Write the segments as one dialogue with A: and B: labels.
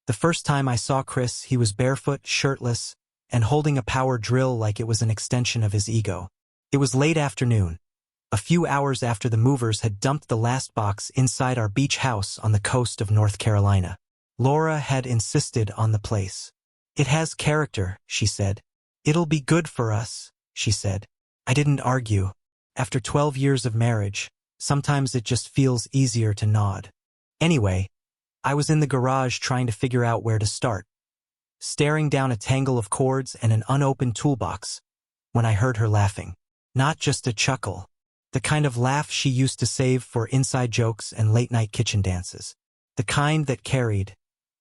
A: The first time I saw Chris, he was barefoot, shirtless, and holding a power drill like it was an extension of his ego. It was late afternoon, a few hours after the movers had dumped the last box inside our beach house on the coast of North Carolina. Laura had insisted on the place. "It has character," she said. "It'll be good for us," she said. I didn't argue. After 12 years of marriage, sometimes it just feels easier to nod. Anyway, I was in the garage trying to figure out where to start, staring down a tangle of cords and an unopened toolbox, when I heard her laughing. Not just a chuckle. The kind of laugh she used to save for inside jokes and late-night kitchen dances. The kind that carried,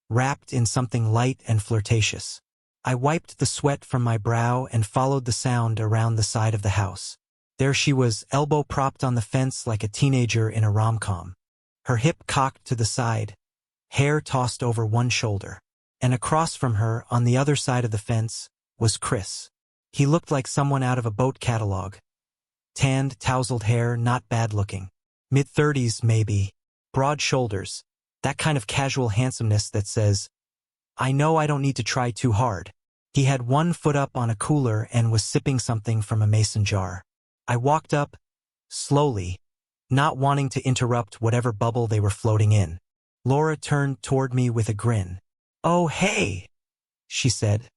A: wrapped in something light and flirtatious. I wiped the sweat from my brow and followed the sound around the side of the house. There she was, elbow propped on the fence like a teenager in a rom-com. Her hip cocked to the side, hair tossed over one shoulder. And across from her, on the other side of the fence, was Chris. He looked like someone out of a boat catalog. Tanned, tousled hair, not bad-looking. Mid-30s, maybe. Broad shoulders. That kind of casual handsomeness that says, "I know I don't need to try too hard." He had one foot up on a cooler and was sipping something from a mason jar. I walked up, slowly, not wanting to interrupt whatever bubble they were floating in. Laura turned toward me with a grin. "Oh, hey," she said,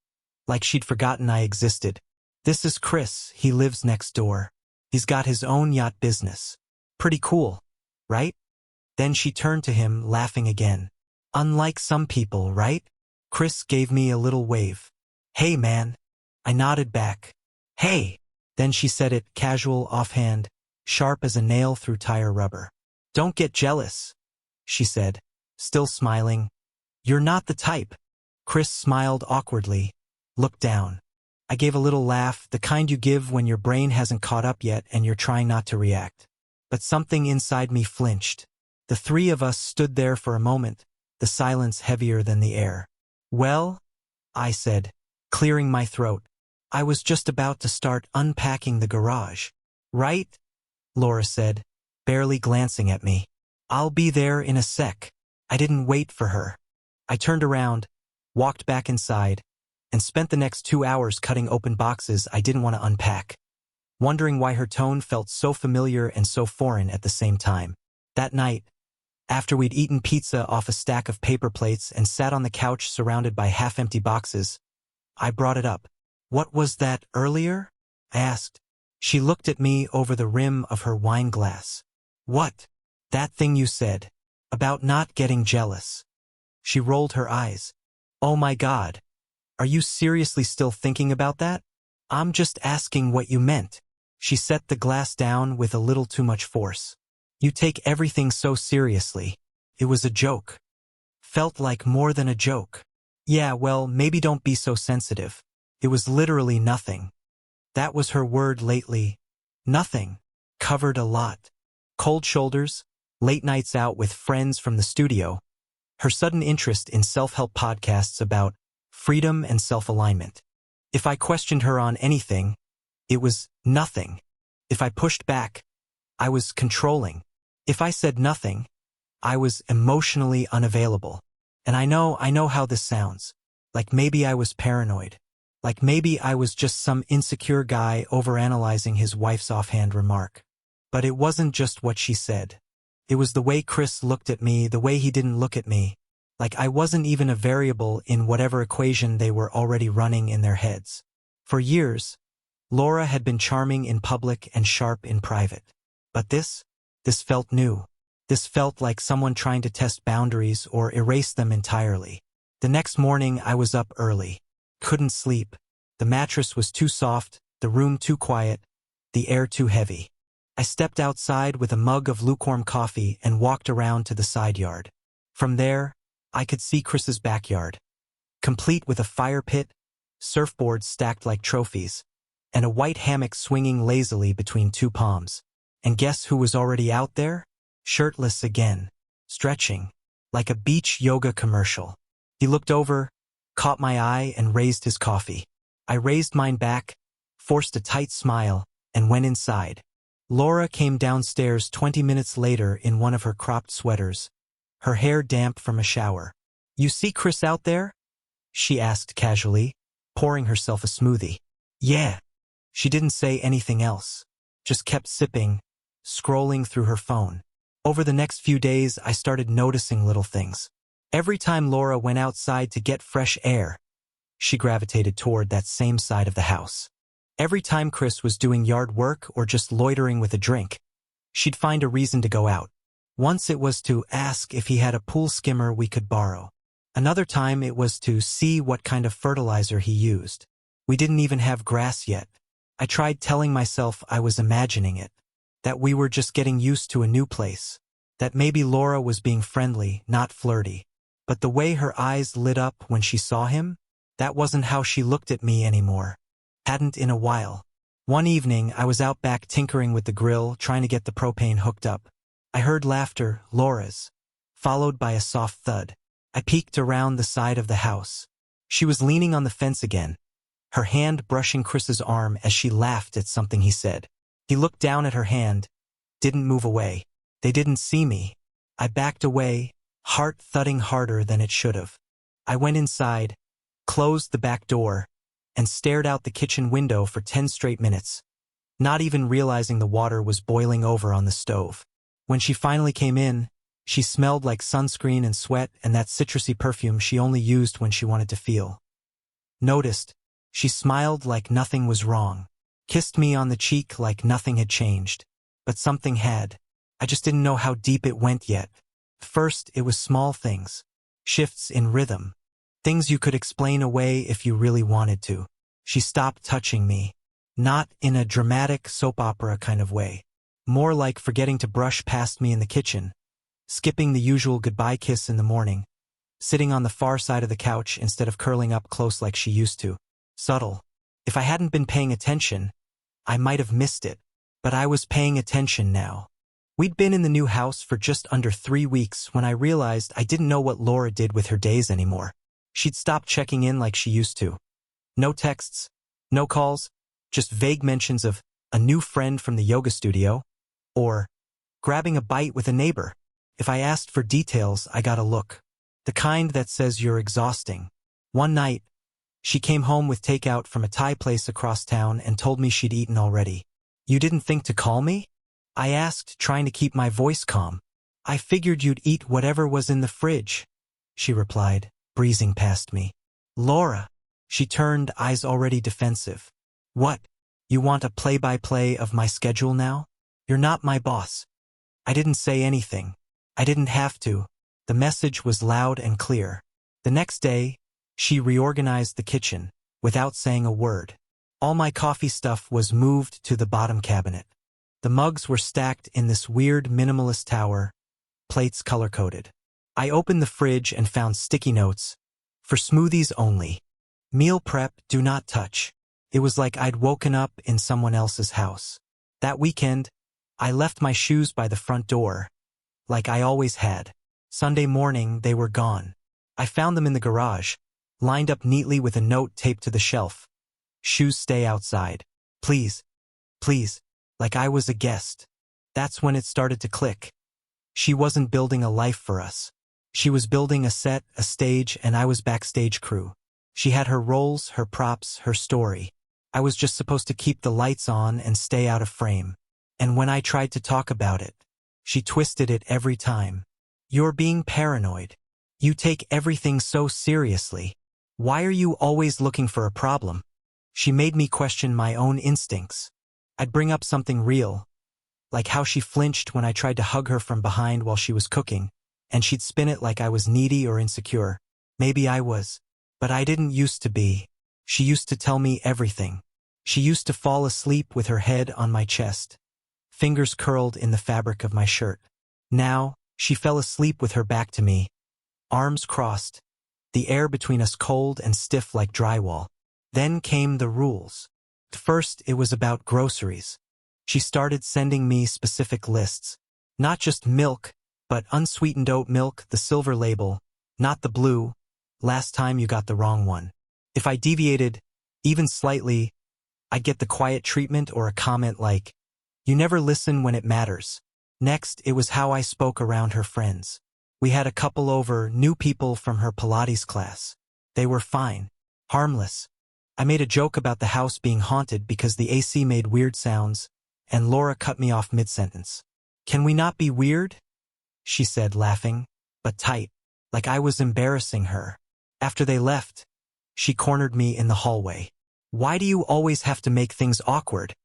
A: like she'd forgotten I existed. "This is Chris, he lives next door. He's got his own yacht business. Pretty cool, right?" Then she turned to him, laughing again. "Unlike some people, right?" Chris gave me a little wave. "Hey, man." I nodded back. "Hey." Then she said it, casual, offhand, sharp as a nail through tire rubber. "Don't get jealous," she said, still smiling. "You're not the type." Chris smiled awkwardly, looked down. I gave a little laugh, the kind you give when your brain hasn't caught up yet and you're trying not to react. But something inside me flinched. The three of us stood there for a moment, the silence heavier than the air. "Well," I said, clearing my throat. "I was just about to start unpacking the garage." "Right?" Laura said, barely glancing at me. "I'll be there in a sec." I didn't wait for her. I turned around, walked back inside, and spent the next 2 hours cutting open boxes I didn't want to unpack, wondering why her tone felt so familiar and so foreign at the same time. That night, after we'd eaten pizza off a stack of paper plates and sat on the couch surrounded by half-empty boxes, I brought it up. "What was that earlier?" I asked. She looked at me over the rim of her wine glass. "What?" "That thing you said. About not getting jealous." She rolled her eyes. "Oh my God. Are you seriously still thinking about that?" "I'm just asking what you meant." She set the glass down with a little too much force. "You take everything so seriously." "It was a joke." "Felt like more than a joke." "Yeah, well, maybe don't be so sensitive. It was literally nothing." That was her word lately. Nothing. Covered a lot. Cold shoulders, late nights out with friends from the studio, her sudden interest in self-help podcasts about freedom and self-alignment. If I questioned her on anything, it was nothing. If I pushed back, I was controlling. If I said nothing, I was emotionally unavailable. And I know how this sounds. Like maybe I was paranoid. Like maybe I was just some insecure guy overanalyzing his wife's offhand remark. But it wasn't just what she said. It was the way Chris looked at me, the way he didn't look at me. Like I wasn't even a variable in whatever equation they were already running in their heads. For years, Laura had been charming in public and sharp in private. But this felt new. This felt like someone trying to test boundaries or erase them entirely. The next morning I was up early. Couldn't sleep. The mattress was too soft, the room too quiet, the air too heavy. I stepped outside with a mug of lukewarm coffee and walked around to the side yard. From there, I could see Chris's backyard, complete with a fire pit, surfboards stacked like trophies, and a white hammock swinging lazily between two palms. And guess who was already out there? Shirtless again, stretching, like a beach yoga commercial. He looked over, caught my eye, and raised his coffee. I raised mine back, forced a tight smile, and went inside. Laura came downstairs 20 minutes later in one of her cropped sweaters, her hair damp from a shower. "You see Chris out there?" she asked casually, pouring herself a smoothie. "Yeah." She didn't say anything else, just kept sipping, scrolling through her phone. Over the next few days, I started noticing little things. Every time Laura went outside to get fresh air, she gravitated toward that same side of the house. Every time Chris was doing yard work or just loitering with a drink, she'd find a reason to go out. Once it was to ask if he had a pool skimmer we could borrow. Another time it was to see what kind of fertilizer he used. We didn't even have grass yet. I tried telling myself I was imagining it, that we were just getting used to a new place, that maybe Laura was being friendly, not flirty. But the way her eyes lit up when she saw him, that wasn't how she looked at me anymore. Hadn't in a while. One evening, I was out back tinkering with the grill, trying to get the propane hooked up. I heard laughter, Laura's, followed by a soft thud. I peeked around the side of the house. She was leaning on the fence again, her hand brushing Chris's arm as she laughed at something he said. He looked down at her hand, didn't move away. They didn't see me. I backed away, heart thudding harder than it should have. I went inside, closed the back door, and stared out the kitchen window for 10 straight minutes, not even realizing the water was boiling over on the stove. When she finally came in, she smelled like sunscreen and sweat and that citrusy perfume she only used when she wanted to feel. Noticed, she smiled like nothing was wrong, kissed me on the cheek like nothing had changed. But something had. I just didn't know how deep it went yet. First, it was small things. Shifts in rhythm. Things you could explain away if you really wanted to. She stopped touching me. Not in a dramatic soap opera kind of way. More like forgetting to brush past me in the kitchen. Skipping the usual goodbye kiss in the morning. Sitting on the far side of the couch instead of curling up close like she used to. Subtle. If I hadn't been paying attention, I might have missed it. But I was paying attention now. We'd been in the new house for just under 3 weeks when I realized I didn't know what Laura did with her days anymore. She'd stopped checking in like she used to. No texts, no calls, just vague mentions of a new friend from the yoga studio, or grabbing a bite with a neighbor. If I asked for details, I got a look. The kind that says you're exhausting. One night, she came home with takeout from a Thai place across town and told me she'd eaten already. "You didn't think to call me?" I asked, trying to keep my voice calm. "I figured you'd eat whatever was in the fridge," she replied, breezing past me. "Laura." She turned, eyes already defensive. "What? You want a play-by-play of my schedule now? You're not my boss." I didn't say anything. I didn't have to. The message was loud and clear. The next day, she reorganized the kitchen, without saying a word. All my coffee stuff was moved to the bottom cabinet. The mugs were stacked in this weird minimalist tower, plates color-coded. I opened the fridge and found sticky notes. "For smoothies only. Meal prep, do not touch." It was like I'd woken up in someone else's house. That weekend, I left my shoes by the front door, like I always had. Sunday morning, they were gone. I found them in the garage, lined up neatly with a note taped to the shelf. "Shoes stay outside. Please. Please." Like I was a guest. That's when it started to click. She wasn't building a life for us. She was building a set, a stage, and I was backstage crew. She had her roles, her props, her story. I was just supposed to keep the lights on and stay out of frame. And when I tried to talk about it, she twisted it every time. "You're being paranoid. You take everything so seriously. Why are you always looking for a problem?" She made me question my own instincts. I'd bring up something real, like how she flinched when I tried to hug her from behind while she was cooking, and she'd spin it like I was needy or insecure. Maybe I was, but I didn't used to be. She used to tell me everything. She used to fall asleep with her head on my chest, fingers curled in the fabric of my shirt. Now, she fell asleep with her back to me, arms crossed, the air between us cold and stiff like drywall. Then came the rules. First, it was about groceries. She started sending me specific lists. Not just milk, but unsweetened oat milk, the silver label, not the blue. "Last time you got the wrong one." If I deviated, even slightly, I'd get the quiet treatment or a comment like, "You never listen when it matters." Next, it was how I spoke around her friends. We had a couple over, new people from her Pilates class. They were fine. Harmless. I made a joke about the house being haunted because the AC made weird sounds, and Laura cut me off mid-sentence. "Can we not be weird?" she said, laughing, but tight, like I was embarrassing her. After they left, she cornered me in the hallway. "Why do you always have to make things awkward?"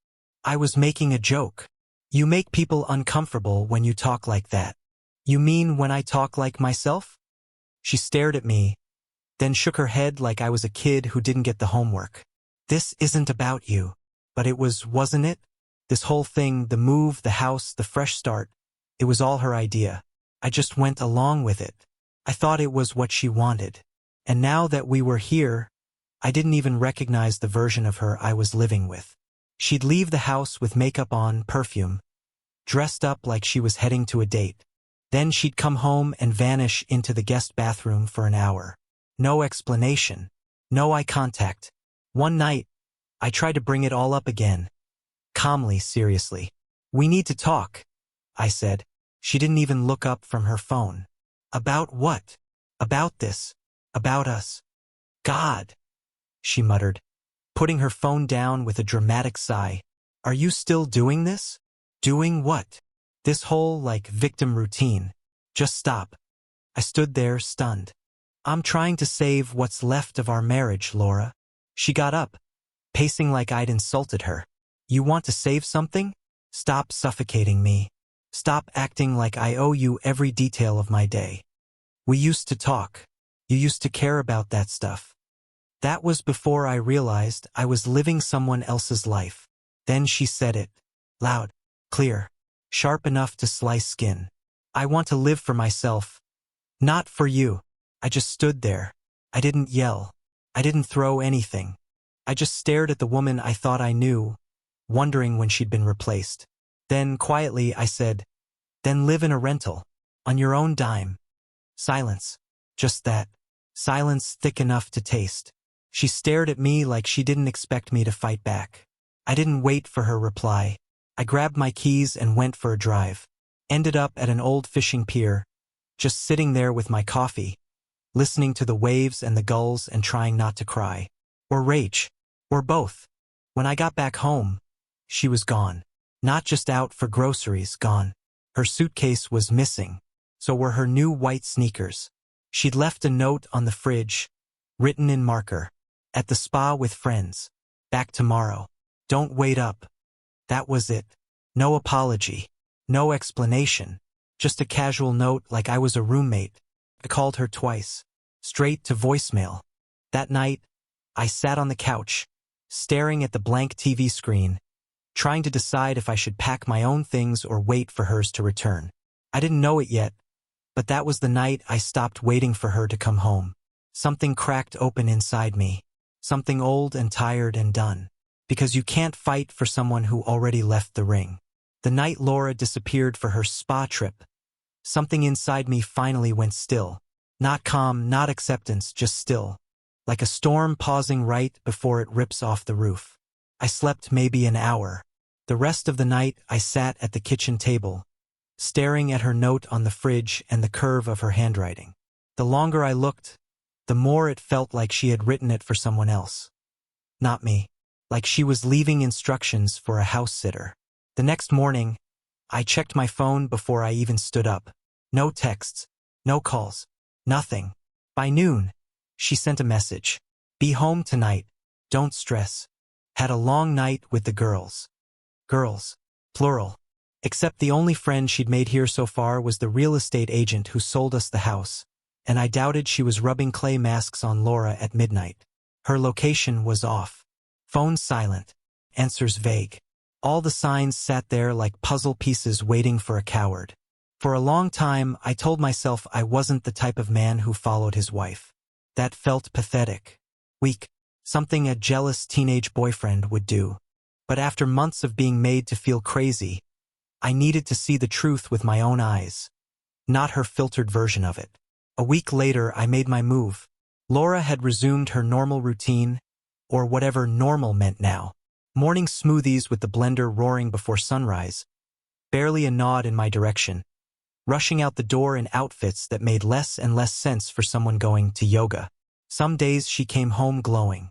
A: I was making a joke. "You make people uncomfortable when you talk like that." "You mean when I talk like myself?" She stared at me, then shook her head like I was a kid who didn't get the homework. "This isn't about you." But it was, wasn't it? This whole thing, the move, the house, the fresh start, it was all her idea. I just went along with it. I thought it was what she wanted. And now that we were here, I didn't even recognize the version of her I was living with. She'd leave the house with makeup on, perfume, dressed up like she was heading to a date. Then she'd come home and vanish into the guest bathroom for an hour. No explanation. No eye contact. One night, I tried to bring it all up again. Calmly, seriously. "We need to talk," I said. She didn't even look up from her phone. "About what?" "About this. About us." "God," she muttered, putting her phone down with a dramatic sigh. "Are you still doing this?" "Doing what?" "This whole, victim routine. Just stop." I stood there, stunned. "I'm trying to save what's left of our marriage, Laura." She got up, pacing like I'd insulted her. "You want to save something? Stop suffocating me. Stop acting like I owe you every detail of my day. We used to talk. You used to care about that stuff." That was before I realized I was living someone else's life. Then she said it. Loud, clear, sharp enough to slice skin. "I want to live for myself. Not for you." I just stood there. I didn't yell. I didn't throw anything. I just stared at the woman I thought I knew, wondering when she'd been replaced. Then, quietly, I said, "Then live in a rental. On your own dime." Silence. Just that. Silence thick enough to taste. She stared at me like she didn't expect me to fight back. I didn't wait for her reply. I grabbed my keys and went for a drive. Ended up at an old fishing pier, just sitting there with my coffee, listening to the waves and the gulls and trying not to cry. Or rage. Or both. When I got back home, she was gone. Not just out for groceries, gone. Her suitcase was missing. So were her new white sneakers. She'd left a note on the fridge, written in marker. "At the spa with friends. Back tomorrow. Don't wait up." That was it. No apology. No explanation. Just a casual note like I was a roommate. I called her twice. Straight to voicemail. That night, I sat on the couch, staring at the blank TV screen, trying to decide if I should pack my own things or wait for hers to return. I didn't know it yet, but that was the night I stopped waiting for her to come home. Something cracked open inside me. Something old and tired and done. Because you can't fight for someone who already left the ring. The night Laura disappeared for her spa trip, something inside me finally went still. Not calm, not acceptance, just still. Like a storm pausing right before it rips off the roof. I slept maybe an hour. The rest of the night I sat at the kitchen table, staring at her note on the fridge and the curve of her handwriting. The longer I looked, the more it felt like she had written it for someone else. Not me. Like she was leaving instructions for a house sitter. The next morning, I checked my phone before I even stood up. No texts, no calls, nothing. By noon, she sent a message. "Be home tonight. Don't stress. Had a long night with the girls." Girls. Plural. Except the only friend she'd made here so far was the real estate agent who sold us the house, and I doubted she was rubbing clay masks on Laura at midnight. Her location was off. Phone silent. Answers vague. All the signs sat there like puzzle pieces waiting for a coward. For a long time, I told myself I wasn't the type of man who followed his wife. That felt pathetic. Weak. Something a jealous teenage boyfriend would do. But after months of being made to feel crazy, I needed to see the truth with my own eyes. Not her filtered version of it. A week later, I made my move. Laura had resumed her normal routine, or whatever normal meant now. Morning smoothies with the blender roaring before sunrise. Barely a nod in my direction. rushing out the door in outfits that made less and less sense for someone going to yoga. Some days she came home glowing.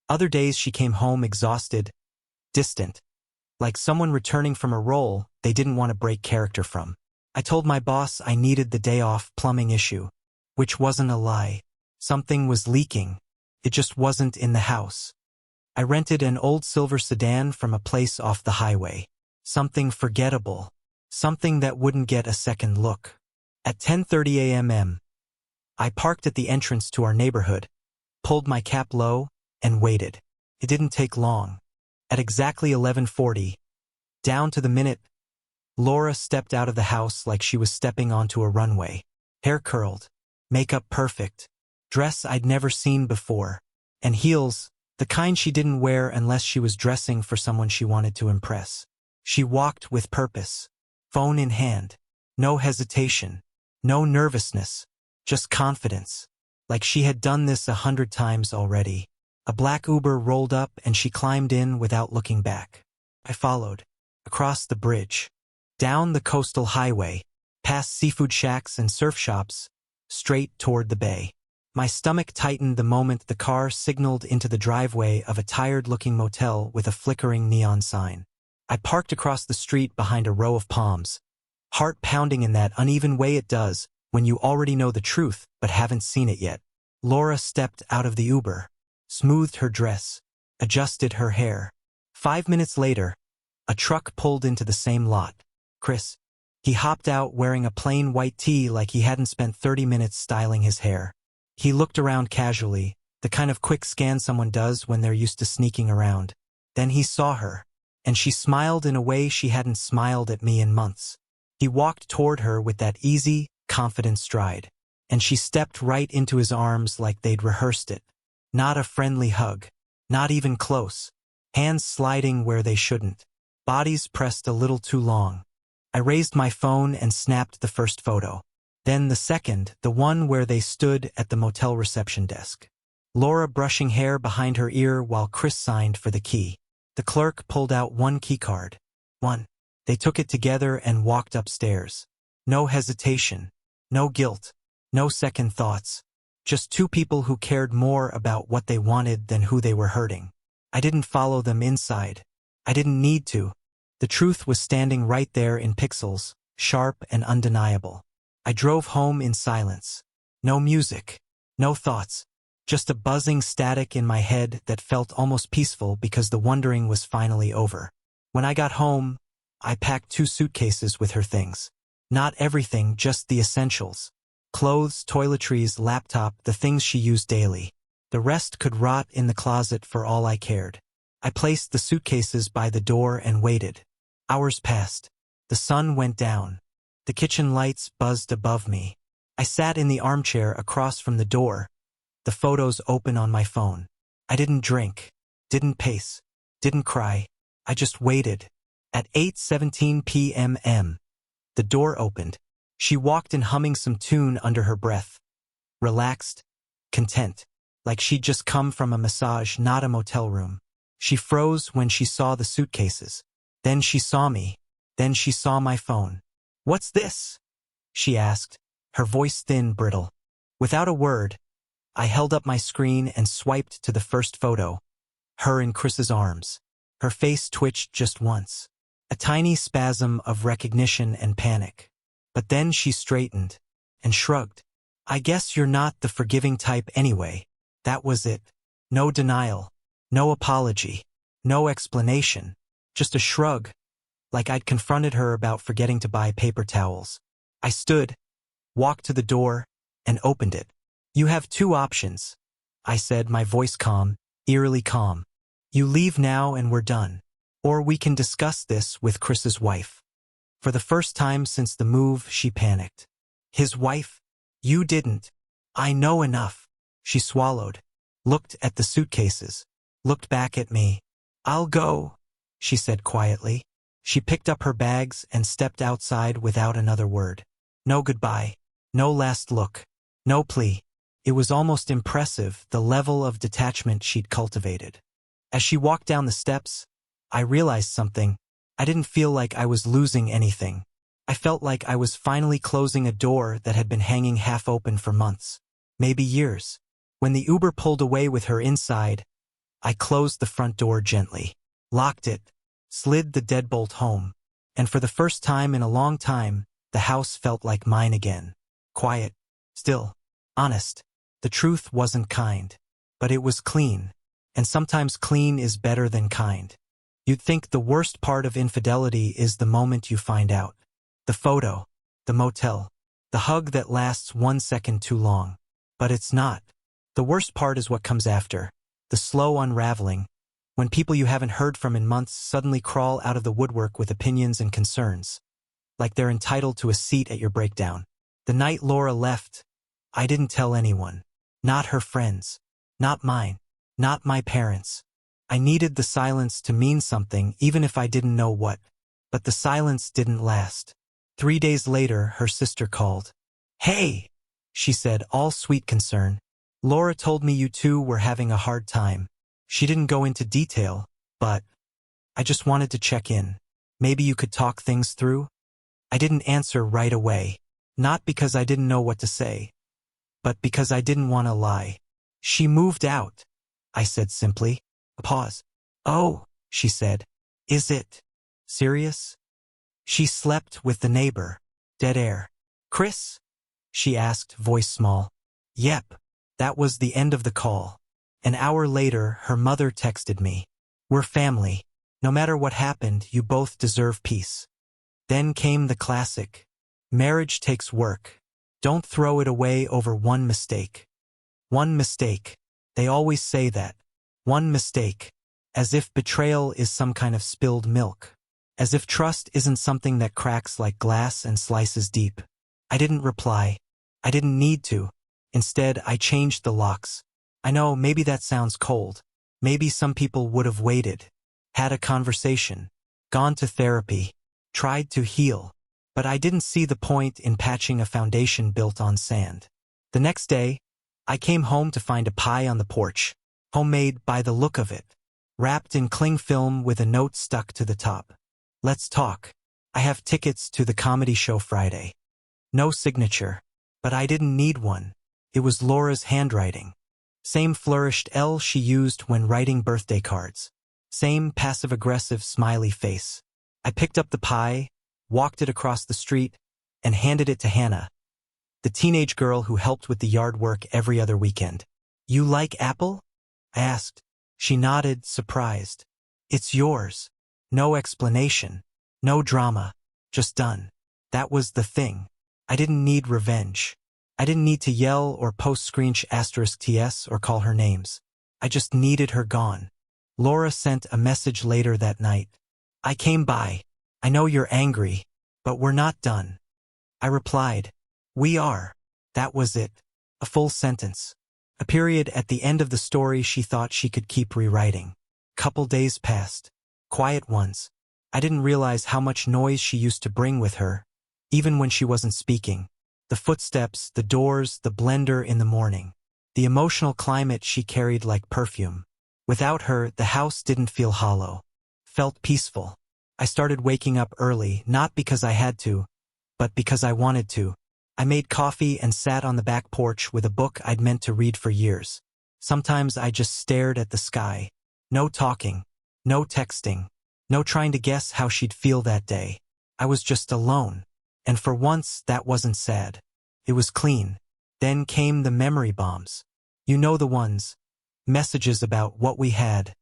A: Other days she came home exhausted, distant, like someone returning from a role they didn't want to break character from. I told my boss I needed the day off plumbing issue, which wasn't a lie. Something was leaking. It just wasn't in the house. I rented an old silver sedan from a place off the highway. Something forgettable. Something that wouldn't get a second look. At 10:30 a.m., I parked at the entrance to our neighborhood, pulled my cap low, and waited. It didn't take long. At exactly 11:40, down to the minute, Laura stepped out of the house like she was stepping onto a runway. Hair curled, makeup perfect, dress I'd never seen before, and heels, the kind she didn't wear unless she was dressing for someone she wanted to impress. She walked with purpose, phone in hand, no hesitation, no nervousness, just confidence, like she had done this 100 times already. A black Uber rolled up and she climbed in without looking back. I followed, across the bridge, down the coastal highway, past seafood shacks and surf shops, straight toward the bay. My stomach tightened the moment the car signaled into the driveway of a tired-looking motel with a flickering neon sign. I parked across the street behind a row of palms, heart pounding in that uneven way it does when you already know the truth but haven't seen it yet. Laura stepped out of the Uber, smoothed her dress, adjusted her hair. 5 minutes later, a truck pulled into the same lot. Chris. He hopped out wearing a plain white tee like he hadn't spent 30 minutes styling his hair. He looked around casually, the kind of quick scan someone does when they're used to sneaking around. Then he saw her, and she smiled in a way she hadn't smiled at me in months. He walked toward her with that easy, confident stride, and she stepped right into his arms like they'd rehearsed it. Not a friendly hug, not even close, hands sliding where they shouldn't, bodies pressed a little too long. I raised my phone and snapped the first photo. Then the second, the one where they stood at the motel reception desk. Laura brushing hair behind her ear while Chris signed for the key. The clerk pulled out one keycard. One. They took it together and walked upstairs. No hesitation, no guilt, no second thoughts. Just two people who cared more about what they wanted than who they were hurting. I didn't follow them inside. I didn't need to. The truth was standing right there in pixels, sharp and undeniable. I drove home in silence. No music, no thoughts, just a buzzing static in my head that felt almost peaceful because the wondering was finally over. When I got home, I packed 2 suitcases with her things. Not everything, just the essentials. Clothes, toiletries, laptop, the things she used daily. The rest could rot in the closet for all I cared. I placed the suitcases by the door and waited. Hours passed. The sun went down. The kitchen lights buzzed above me. I sat in the armchair across from the door, the photos open on my phone. I didn't drink, didn't pace, didn't cry. I just waited. At 8:17 p.m., the door opened. She walked in humming some tune under her breath. Relaxed, content, like she'd just come from a massage, not a motel room. She froze when she saw the suitcases. Then she saw me. Then she saw my phone. "What's this?" she asked, her voice thin, brittle. Without a word, I held up my screen and swiped to the first photo. Her in Chris's arms. Her face twitched just once. A tiny spasm of recognition and panic. But then she straightened and shrugged. "I guess you're not the forgiving type anyway." That was it. No denial. No apology. No explanation. Just a shrug, like I'd confronted her about forgetting to buy paper towels. I stood, walked to the door, and opened it. "You have 2 options," I said, my voice calm, eerily calm. "You leave now and we're done. Or we can discuss this with Chris's wife." For the first time since the move, she panicked. "His wife? You didn't." "I know enough." She swallowed, looked at the suitcases, looked back at me. "I'll go," she said quietly. She picked up her bags and stepped outside without another word. No goodbye, no last look, no plea. It was almost impressive, the level of detachment she'd cultivated. As she walked down the steps, I realized something. I didn't feel like I was losing anything. I felt like I was finally closing a door that had been hanging half open for months, maybe years. When the Uber pulled away with her inside, I closed the front door gently, locked it, slid the deadbolt home, and for the first time in a long time, the house felt like mine again. Quiet, still, honest. The truth wasn't kind, but it was clean, and sometimes clean is better than kind. You'd think the worst part of infidelity is the moment you find out. The photo, the motel, the hug that lasts 1 second too long. But it's not. The worst part is what comes after, the slow unraveling, when people you haven't heard from in months suddenly crawl out of the woodwork with opinions and concerns, like they're entitled to a seat at your breakdown. The night Laura left, I didn't tell anyone. Not her friends. Not mine. Not my parents. I needed the silence to mean something, even if I didn't know what. But the silence didn't last. 3 days later, her sister called. "Hey," she said, all sweet concern. "Laura told me you two were having a hard time." She didn't go into detail, but I just wanted to check in. Maybe you could talk things through? I didn't answer right away. Not because I didn't know what to say, but because I didn't want to lie. "She moved out," I said simply. A pause. "Oh," she said. "Is it serious?" "She slept with the neighbor." Dead air. "Chris?" she asked, voice small. "Yep." That was the end of the call. An hour later, her mother texted me. "We're family. No matter what happened, you both deserve peace." Then came the classic. Marriage takes work. Don't throw it away over one mistake. One mistake. They always say that. One mistake. As if betrayal is some kind of spilled milk. As if trust isn't something that cracks like glass and slices deep. I didn't reply. I didn't need to. Instead, I changed the locks. I know, maybe that sounds cold. Maybe some people would have waited. Had a conversation. Gone to therapy. Tried to heal. But I didn't see the point in patching a foundation built on sand. The next day, I came home to find a pie on the porch. Homemade by the look of it. Wrapped in cling film with a note stuck to the top. "Let's talk. I have tickets to the comedy show Friday." No signature. But I didn't need one. It was Laura's handwriting. Same flourished L she used when writing birthday cards. Same passive-aggressive smiley face. I picked up the pie, walked it across the street, and handed it to Hannah, the teenage girl who helped with the yard work every other weekend. "You like apple?" I asked. She nodded, surprised. "It's yours." No explanation. No drama. Just done. That was the thing. I didn't need revenge. I didn't need to yell or post-screensh *TS or call her names. I just needed her gone. Laura sent a message later that night. "I came by. I know you're angry, but we're not done." I replied, "We are." That was it. A full sentence. A period at the end of the story she thought she could keep rewriting. Couple days passed. Quiet ones. I didn't realize how much noise she used to bring with her, even when she wasn't speaking. The footsteps, the doors, the blender in the morning. The emotional climate she carried like perfume. Without her, the house didn't feel hollow. Felt peaceful. I started waking up early, not because I had to, but because I wanted to. I made coffee and sat on the back porch with a book I'd meant to read for years. Sometimes I just stared at the sky. No talking. No texting. No trying to guess how she'd feel that day. I was just alone. And for once, that wasn't sad. It was clean. Then came the memory bombs. You know the ones. Messages about what we had.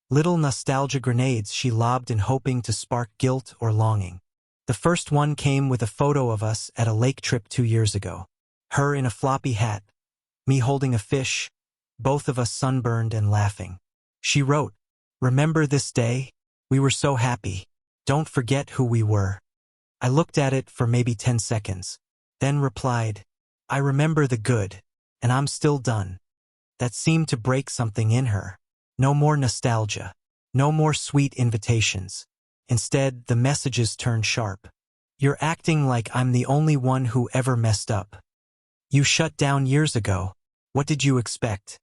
A: Little nostalgia grenades she lobbed in hoping to spark guilt or longing. The first one came with a photo of us at a lake trip 2 years ago. Her in a floppy hat. Me holding a fish. Both of us sunburned and laughing. She wrote, "Remember this day? We were so happy. Don't forget who we were." I looked at it for maybe 10 seconds, then replied, "I remember the good, and I'm still done." That seemed to break something in her. No more nostalgia. No more sweet invitations. Instead, the messages turned sharp. "You're acting like I'm the only one who ever messed up. You shut down years ago. What did you expect?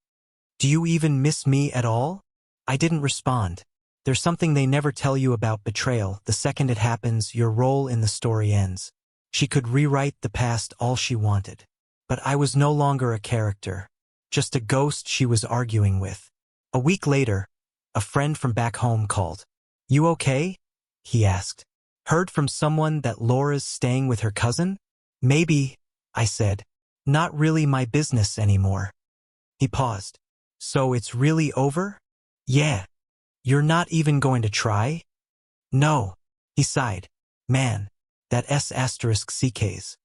A: Do you even miss me at all?" I didn't respond. There's something they never tell you about betrayal. The second it happens, your role in the story ends. She could rewrite the past all she wanted. But I was no longer a character, just a ghost she was arguing with. A week later, a friend from back home called. "You okay?" he asked. "Heard from someone that Laura's staying with her cousin?" "Maybe," I said. "Not really my business anymore." He paused. "So it's really over?" "Yeah." "You're not even going to try?" "No." He sighed. "Man, that S**CKs.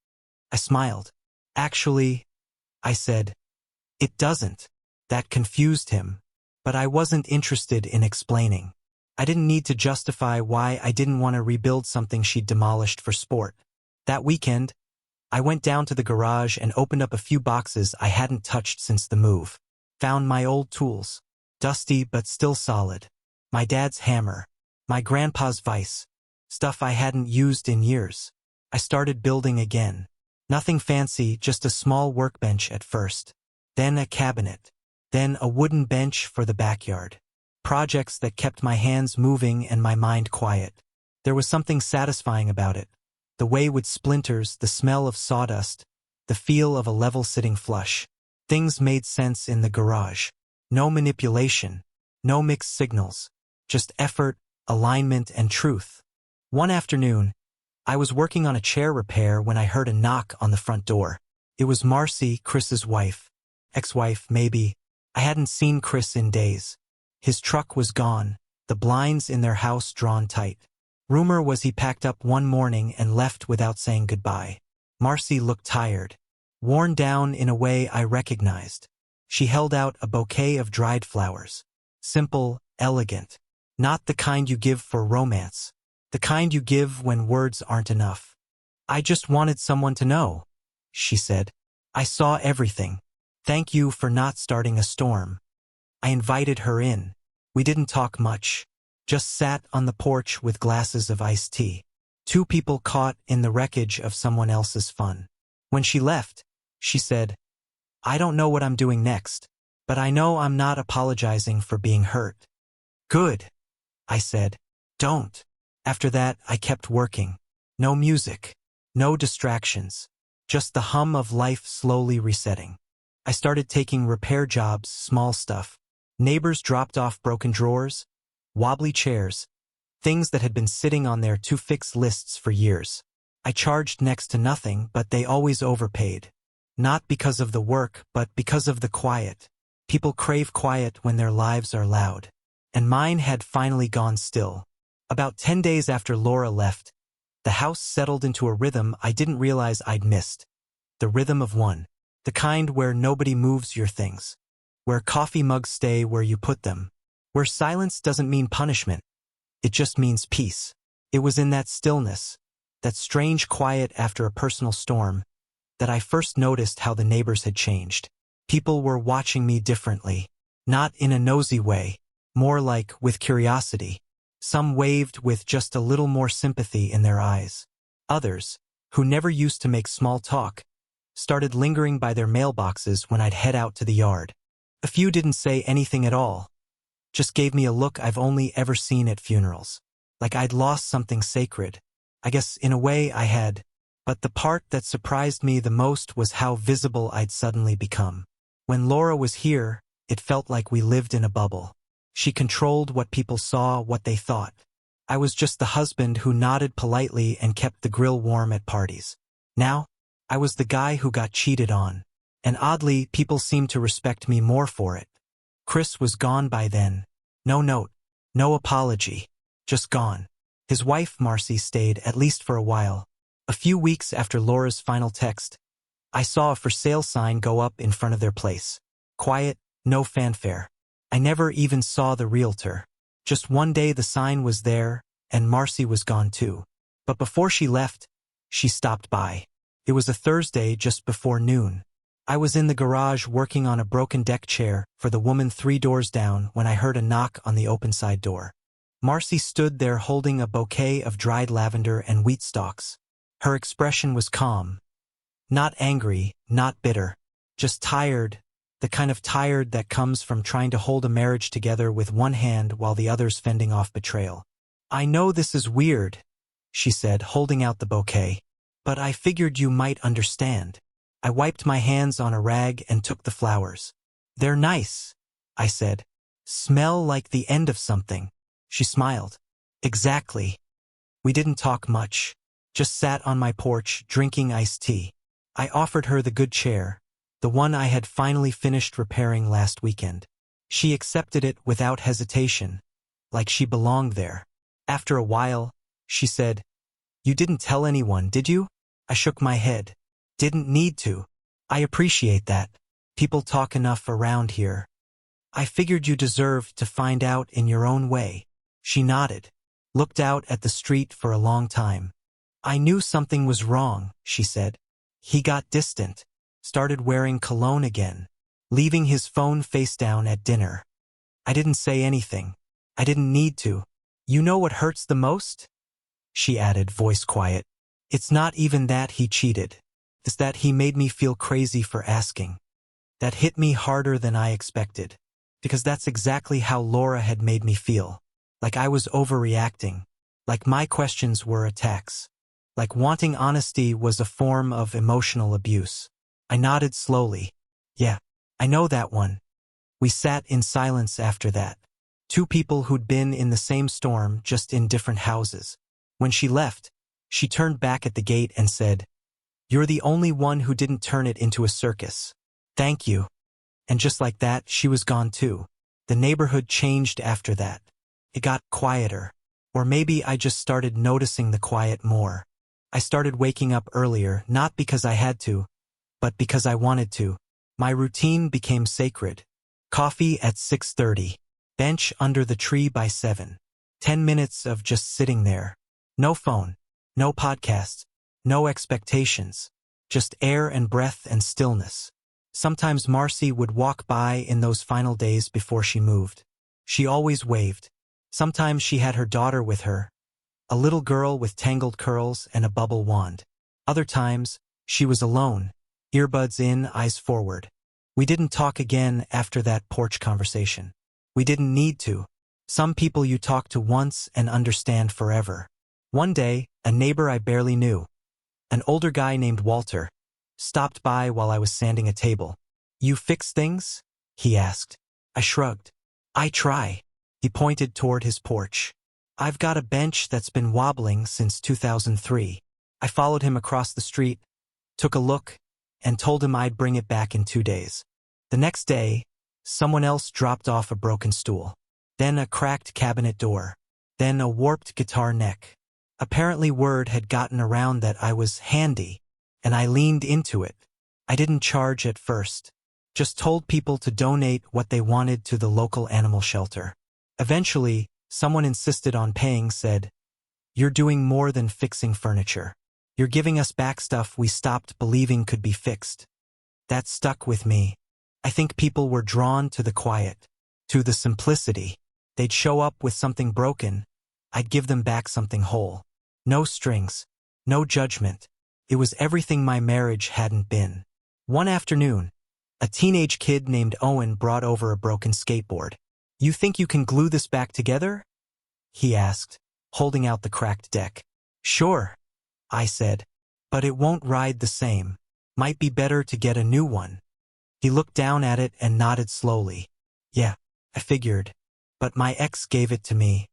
A: I smiled. "Actually," I said, "it doesn't." That confused him, but I wasn't interested in explaining. I didn't need to justify why I didn't want to rebuild something she'd demolished for sport. That weekend, I went down to the garage and opened up a few boxes I hadn't touched since the move. Found my old tools, dusty but still solid. My dad's hammer, my grandpa's vise, stuff I hadn't used in years. I started building again. Nothing fancy, just a small workbench at first. Then a cabinet. Then a wooden bench for the backyard. Projects that kept my hands moving and my mind quiet. There was something satisfying about it. The way with splinters, the smell of sawdust, the feel of a level sitting flush. Things made sense in the garage. No manipulation, no mixed signals. Just effort, alignment, and truth. One afternoon, I was working on a chair repair when I heard a knock on the front door. It was Marcy, Chris's wife. Ex-wife, maybe. I hadn't seen Chris in days. His truck was gone, the blinds in their house drawn tight. Rumor was he packed up one morning and left without saying goodbye. Marcy looked tired, worn down in a way I recognized. She held out a bouquet of dried flowers. Simple, elegant. Not the kind you give for romance. The kind you give when words aren't enough. "I just wanted someone to know," she said. "I saw everything. Thank you for not starting a storm." I invited her in. We didn't talk much. Just sat on the porch with glasses of iced tea. Two people caught in the wreckage of someone else's fun. When she left, she said, "I don't know what I'm doing next, but I know I'm not apologizing for being hurt." "Good," I said. "Don't." After that, I kept working. No music, no distractions, just the hum of life slowly resetting. I started taking repair jobs, small stuff. Neighbors dropped off broken drawers, wobbly chairs, things that had been sitting on their to-fix lists for years. I charged next to nothing, but they always overpaid. Not because of the work, but because of the quiet. People crave quiet when their lives are loud. And mine had finally gone still. About 10 days after Laura left, the house settled into a rhythm I didn't realize I'd missed. The rhythm of one. The kind where nobody moves your things. Where coffee mugs stay where you put them. Where silence doesn't mean punishment. It just means peace. It was in that stillness, that strange quiet after a personal storm, that I first noticed how the neighbors had changed. People were watching me differently. Not in a nosy way, more like with curiosity. Some waved with just a little more sympathy in their eyes. Others, who never used to make small talk, started lingering by their mailboxes when I'd head out to the yard. A few didn't say anything at all. Just gave me a look I've only ever seen at funerals. Like I'd lost something sacred. I guess in a way I had. But the part that surprised me the most was how visible I'd suddenly become. When Laura was here, it felt like we lived in a bubble. She controlled what people saw, what they thought. I was just the husband who nodded politely and kept the grill warm at parties. Now, I was the guy who got cheated on. And oddly, people seemed to respect me more for it. Chris was gone by then. No note, no apology, just gone. His wife, Marcy, stayed, at least for a while. A few weeks after Laura's final text, I saw a for sale sign go up in front of their place. Quiet, no fanfare. I never even saw the realtor. Just one day the sign was there, and Marcy was gone too. But before she left, she stopped by. It was a Thursday just before noon. I was in the garage working on a broken deck chair for the woman 3 doors down when I heard a knock on the open side door. Marcy stood there holding a bouquet of dried lavender and wheat stalks. Her expression was calm. Not angry, not bitter. Just tired, the kind of tired that comes from trying to hold a marriage together with one hand while the other's fending off betrayal. "I know this is weird," she said, holding out the bouquet, "but I figured you might understand." I wiped my hands on a rag and took the flowers. "They're nice," I said. "Smell like the end of something." She smiled. "Exactly." We didn't talk much, just sat on my porch drinking iced tea. I offered her the good chair, the one I had finally finished repairing last weekend. She accepted it without hesitation, like she belonged there. After a while, she said, "You didn't tell anyone, did you?" I shook my head. "Didn't need to." "I appreciate that. People talk enough around here." "I figured you deserved to find out in your own way." She nodded, looked out at the street for a long time. "I knew something was wrong," she said. "He got distant, started wearing cologne again, leaving his phone face down at dinner." I didn't say anything. I didn't need to. "You know what hurts the most?" she added, voice quiet. "It's not even that he cheated. It's that he made me feel crazy for asking." That hit me harder than I expected, because that's exactly how Laura had made me feel. Like I was overreacting, like my questions were attacks, like wanting honesty was a form of emotional abuse. I nodded slowly. "Yeah, I know that one." We sat in silence after that. Two people who'd been in the same storm, just in different houses. When she left, she turned back at the gate and said, "You're the only one who didn't turn it into a circus. Thank you." And just like that, she was gone too. The neighborhood changed after that. It got quieter. Or maybe I just started noticing the quiet more. I started waking up earlier, not because I had to, but because I wanted to. My routine became sacred. Coffee at 6:30. Bench under the tree by 7. 10 minutes of just sitting there. No phone. No podcasts. No expectations. Just air and breath and stillness. Sometimes Marcy would walk by in those final days before she moved. She always waved. Sometimes she had her daughter with her, a little girl with tangled curls and a bubble wand. Other times, she was alone, earbuds in, eyes forward. We didn't talk again after that porch conversation. We didn't need to. Some people you talk to once and understand forever. One day, a neighbor I barely knew, an older guy named Walter, stopped by while I was sanding a table. "You fix things?" he asked. I shrugged. "I try." He pointed toward his porch. "I've got a bench that's been wobbling since 2003. I followed him across the street, took a look, and told him I'd bring it back in 2 days. The next day, someone else dropped off a broken stool. Then a cracked cabinet door. Then a warped guitar neck. Apparently word had gotten around that I was handy, and I leaned into it. I didn't charge at first. Just told people to donate what they wanted to the local animal shelter. Eventually, someone insisted on paying, said, "You're doing more than fixing furniture. You're giving us back stuff we stopped believing could be fixed." That stuck with me. I think people were drawn to the quiet, to the simplicity. They'd show up with something broken. I'd give them back something whole. No strings, no judgment. It was everything my marriage hadn't been. One afternoon, a teenage kid named Owen brought over a broken skateboard. "You think you can glue this back together?" he asked, holding out the cracked deck. "Sure," I said, "but it won't ride the same. Might be better to get a new one." He looked down at it and nodded slowly. "Yeah, I figured. But my ex gave it to me."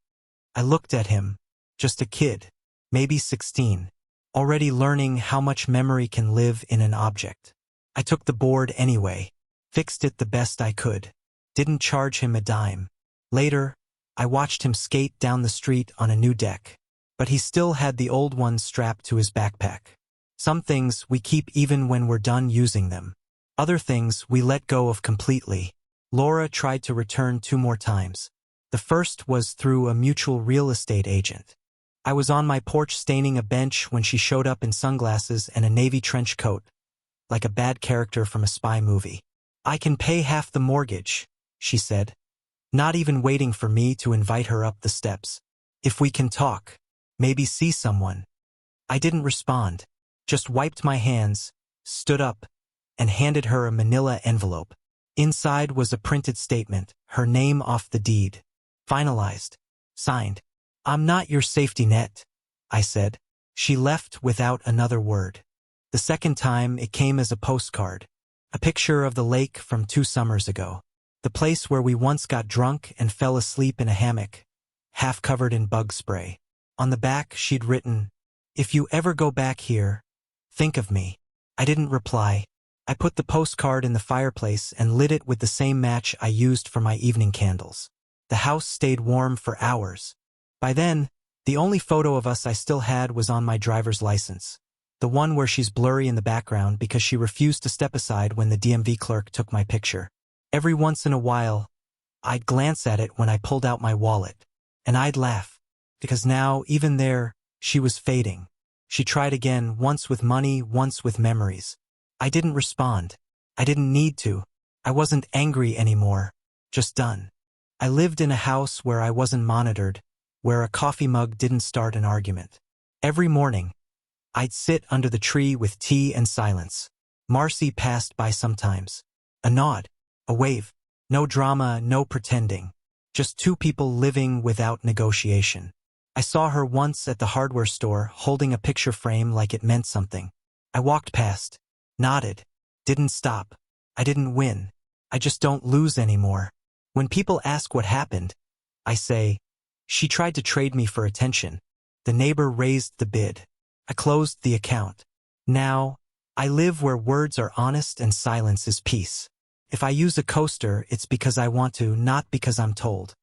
A: I looked at him. Just a kid, maybe 16, already learning how much memory can live in an object. I took the board anyway, fixed it the best I could. Didn't charge him a dime. Later, I watched him skate down the street on a new deck, but he still had the old one strapped to his backpack. Some things we keep even when we're done using them. Other things we let go of completely. Laura tried to return 2 more times. The first was through a mutual real estate agent. I was on my porch staining a bench when she showed up in sunglasses and a navy trench coat, like a bad character from a spy movie. "I can pay half the mortgage," she said, not even waiting for me to invite her up the steps. "If we can talk, maybe see someone." I didn't respond, just wiped my hands, stood up, and handed her a manila envelope. Inside was a printed statement, her name off the deed. Finalized. Signed. "I'm not your safety net," I said. She left without another word. The second time it came as a postcard. A picture of the lake from 2 summers ago. The place where we once got drunk and fell asleep in a hammock, half covered in bug spray. On the back she'd written, "If you ever go back here, think of me." I didn't reply. I put the postcard in the fireplace and lit it with the same match I used for my evening candles. The house stayed warm for hours. By then, the only photo of us I still had was on my driver's license. The one where she's blurry in the background because she refused to step aside when the DMV clerk took my picture. Every once in a while, I'd glance at it when I pulled out my wallet, and I'd laugh, because now, even there, she was fading. She tried again, once with money, once with memories. I didn't respond. I didn't need to. I wasn't angry anymore, just done. I lived in a house where I wasn't monitored, where a coffee mug didn't start an argument. Every morning, I'd sit under the tree with tea and silence. Marcy passed by sometimes. A nod, a wave. No drama, no pretending. Just 2 people living without negotiation. I saw her once at the hardware store holding a picture frame like it meant something. I walked past, nodded, didn't stop. I didn't win. I just don't lose anymore. When people ask what happened, I say, she tried to trade me for attention. The neighbor raised the bid. I closed the account. Now, I live where words are honest and silence is peace. If I use a coaster, it's because I want to, not because I'm told.